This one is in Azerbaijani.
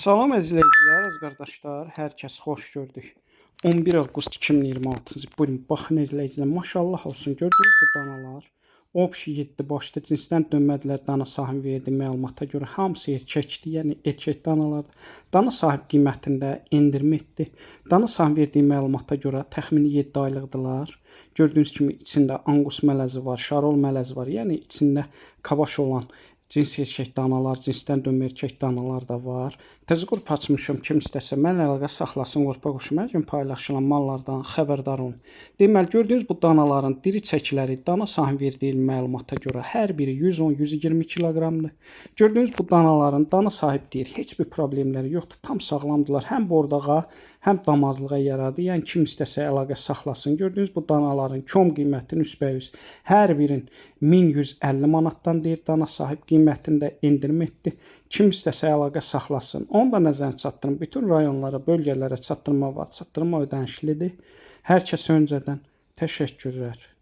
Salam əzizləyicilər, əziz qardaşlar, hər kəs xoş gördük. 11 avqust 2026-cı buyurun, baxın əzizləyicilər, maşallah olsun, gördünüz bu danalar. Obşi 7 başlı cinsdən dönmədilər dana sahibi verdiyi məlumata görə. Hamısı erkəkdir, yəni erkək danalar. Dana sahib qiymətində endirmə etdi. Dana sahibi verdiyi məlumata görə təxmini 7 aylıqdılar. Gördüyünüz kimi içində anqus mələzi var, şarol mələzi var, yəni içində kabaş olan cins erkək danalar, cinsdən dönmə erkək danalar da var. Təzə qrup açmışım, kim istəsə mənlə əlaqə saxlasın, qrupa qoşum. Hər gün paylaşılan mallardan xəbərdar olun. Deməli, gördüyünüz bu danaların diri çəkiləri dana sahibi verdiyi məlumata görə hər biri 110-120 kiloqramdır. Gördüyünüz bu danaların dana sahib deyir, heç bir problemləri yoxdur, tam sağlamdırlar. Həm bordağa, həm damazlığa yaradı. Yəni kim istəsə əlaqə saxlasın. Gördüyünüz bu danaların kom qiymətinin üstbəüz hər birin 1150 manatdan deyir dana sahib, qiymətində endirmə etdi. Kim istəsə əlaqə saxlasın. Onu da nəzərə çatdırın. Bütün rayonlara, bölgələrə çatdırma var. Çatdırma ödənişlidir. Hər kəsə öncədən təşəkkürlər.